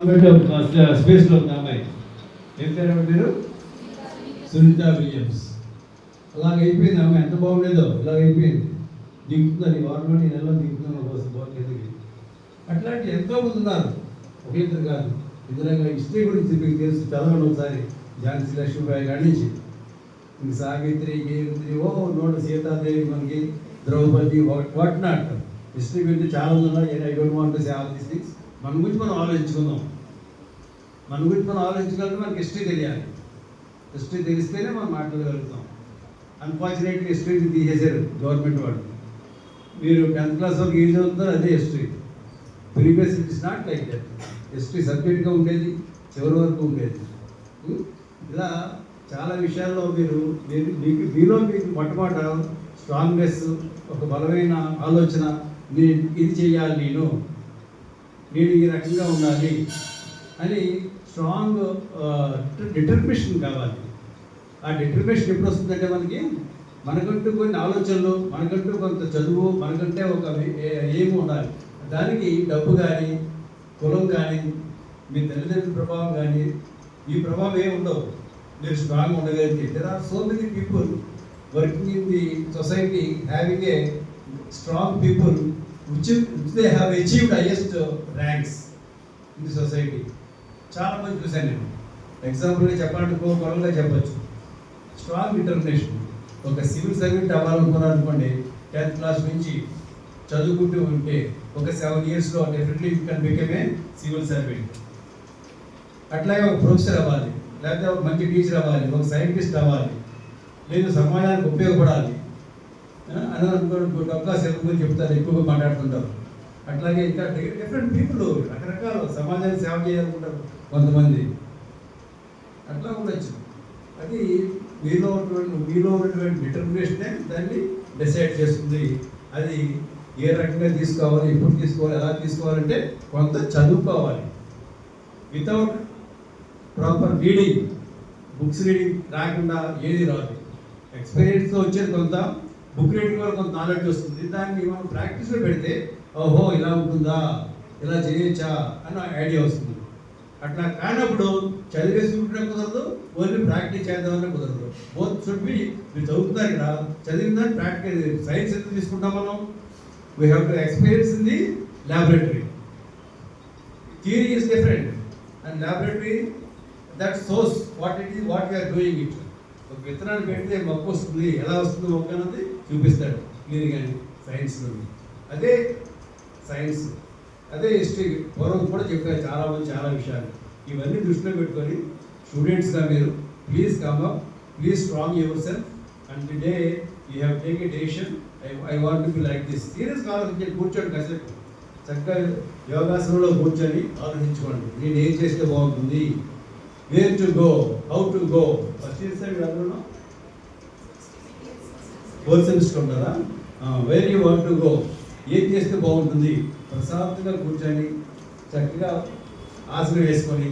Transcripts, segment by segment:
స్పేస్లో ఉన్న అమ్మాయి ఏం పేరు మీరు? సునీత విలియమ్స్. అలాగ అయిపోయింది అమ్మాయి, ఎంత బాగుండేదో ఇలాగ అయిపోయింది. దిగుతుందని గవర్నమెంట్ ఈ నెలలో దిగుతున్నాను కోసం కిందకి. అట్లాంటి ఎంతోమంది ఉన్నారు, ఒకరిద్దరు కాదు. ఇద్దరంగా హిస్టరీ గురించి మీకు తెలుసు, చదవండి ఒకసారి. ఝాన్సీ లక్ష్మీబాయి కాడి నుంచి ఇంక సావిత్రి, గేవిత్రి, నోటి సీతాదేవి, మనకి ద్రౌపది, వాట్ నాట్. హిస్టరీ గురించి చాలా ఉన్నాయి. I don't want to say all these things. మన గురించి మనం ఆలోచించుకుందాం. మన గురించి మనం ఆలోచించగలిగితే మనకి హిస్టరీ తెలియాలి. హిస్టరీ తెలిస్తేనే మనం మాట్లాడగలుగుతాం. అన్ఫార్చునేట్లీ హిస్టరీని తీసేశారు గవర్నమెంట్ వాళ్ళు. మీరు 10th క్లాస్ వరకు ఏం చదువుతున్నారు, అదే history. Previous it is not like that. History సబ్జెక్ట్గా ఉండేది, చివరి వరకు ఉండేది. ఇలా చాలా విషయాల్లో మీలో మీకు మొట్టమొదట స్ట్రాంగ్నెస్, ఒక బలమైన ఆలోచన, ఇది చేయాలి, నేను ఈ రకంగా ఉండాలి అని స్ట్రాంగ్ డిటర్మినేషన్ కావాలి. ఆ డిటర్మినేషన్ ఎప్పుడు వస్తుందంటే మనకంటూ కొన్ని ఆలోచనలు, మనకంటూ కొంత చదువు, మనకంటే ఒక ఏమి ఉండాలి. దానికి డబ్బు కానీ, కులం కానీ, మీ తల్లిదండ్రుల ప్రభావం కానీ, ఈ ప్రభావం ఏమి ఉండవు. మీరు స్ట్రాంగ్ ఉండగలిగితే. There are so many people working in the society having a strong people which they have achieved highest ranks in the society. చాలా మంది చూశాను నేను. ఎగ్జాంపుల్గా చెప్పాలంటే కొలంగా చెప్పచ్చు. Strong determination. ఒక సివిల్ సర్వెంట్ అవ్వాలనుకున్నారు అనుకోండి, 10th క్లాస్ నుంచి చదువుకుంటూ ఉంటే ఒక 7 yearsలో definitely you can become a civil servant. అట్లాగే ఒక ప్రొఫెసర్ అవ్వాలి, లేకపోతే ఒక మంచి టీచర్ అవ్వాలి, ఒక సైంటిస్ట్ అవ్వాలి, లేదు సమాజానికి ఉపయోగపడాలి అని అనుకోండి. డబ్బా సెల్ గురించి చెప్తారు, ఎక్కువగా మాట్లాడుతుంటారు. అట్లాగే ఇంకా డిఫరెంట్ పీపుల్ రకరకాల సమాజానికి సేవ చేయాలనుకుంటారు కొంతమంది. అట్లా ఉండొచ్చు. అది మీలో ఉన్నటువంటి డిటర్మినేషనే దాన్ని డిసైడ్ చేస్తుంది. అది ఏ రకంగా తీసుకోవాలి, ఎప్పుడు తీసుకోవాలి, ఎలా తీసుకోవాలంటే కొంత చదువుకోవాలి. Without proper reading, books reading రాకుండా ఏది రాదు. ఎక్స్పీరియన్స్తో వచ్చేది కొంత, బుక్ రీడింగ్ వల్ల కొంత నాలెడ్జ్ వస్తుంది. దాన్ని మనం ప్రాక్టీస్లో పెడితే ఓహో ఇలా ఉంటుందా, ఇలా చేయొచ్చా అన్న ఐడియా వస్తుంది. అట్లా కానప్పుడు చదివేసి ఉండడం కుదరదు, ఓన్లీ ప్రాక్టీస్ చేద్దామని కుదరదు. Both should be. మీరు చదువుతున్నారు ఇక్కడ, చదివిందని ప్రాక్టీస్. సైన్స్ ఎందుకు తీసుకుంటాం మనం? We have to experience in the laboratory. Theory is different and laboratory that shows what it is, what we are doing it. ఒక విత్తనాన్ని పెడితే మొక్క వస్తుంది, ఎలా వస్తుంది మొక్క అన్నది చూపిస్తాడు మీరు. కానీ సైన్స్లో అదే సైన్స్, అదే హిస్టరీ. పూర్వం కూడా చెప్పారు చాలామంది చాలా విషయాలు. ఇవన్నీ దృష్టిలో పెట్టుకొని స్టూడెంట్స్గా మీరు please come up, please strong your self. And today you have take a decision, I want to be like this. సీరియస్గా ఆలోచించి కూర్చోండి కాసేపు. చక్కగా యోగాసనంలో కూర్చొని ఆలోచించుకోండి, నేను ఏం చేస్తే బాగుంటుంది, where to go, how to go. First year side అందులో 4th సెమిస్టర్ ఉంటారా? Where you want to go, ఏం చేస్తే బాగుంటుంది. ప్రశాంతంగా కూర్చొని చక్కగా ఆసనం వేసుకొని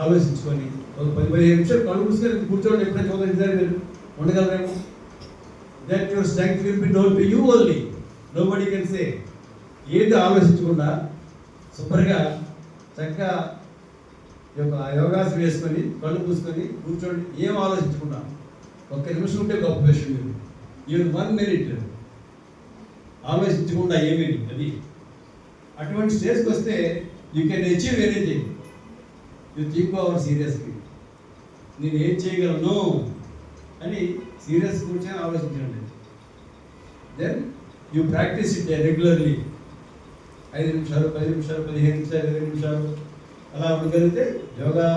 ఆలోచించుకొని ఒక 10-15 నిమిషాలు కళ్ళు మూసుకొని కూర్చోండి. ఎప్పుడైతే చూడండి మీరు ఉండగలరేమో. That your strength will be known to you only, nobody can say. ఏది ఆలోచించకుండా శుభ్రంగా చక్కగా యోగాసనం వేసుకొని కళ్ళు మూసుకొని కూర్చోండి. ఏం ఆలోచించకుండా 1 నిమిషం ఉంటే గొప్ప విషయం. మీరు ఈవెన్ 1 minute ఆలోచించకుండా ఏమీ అది. అటువంటి స్టేజ్కి వస్తే you can achieve anything. You think over seriously, నేను ఏం చేయగలను అని సీరియస్ కూర్చొని ఆలోచించండి. Then you practice it regularly. 5 నిమిషాలు, 10 నిమిషాలు, 15 నిమిషాలు, 20 నిమిషాలు అలా ఉండగలిగితే యోగా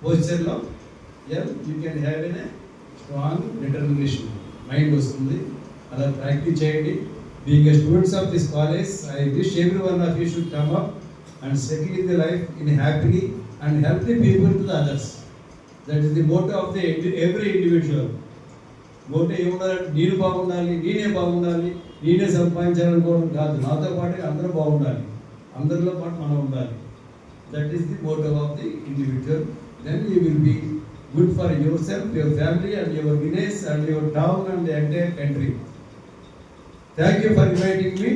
పోస్చర్లో you can have an strong determination, mind వస్తుంది. అలా ప్రాక్టీస్ చేయండి. Being a students of this college, I wish every one of you should come up and settle in the life in happily and help the people to the others. That is the motto of the every individual. Motto ఏముండాలంటే నేను బాగుండాలి, నేనే బాగుండాలి, నేనే సంపాదించాలనుకోవడం కాదు. నాతో పాటు అందరూ బాగుండాలి, అందరిలో పాటు మనం ఉండాలి. That is the motto of the individual. Then you will be good for yourself, your family and your village and your town and the entire country. Thank you for inviting me.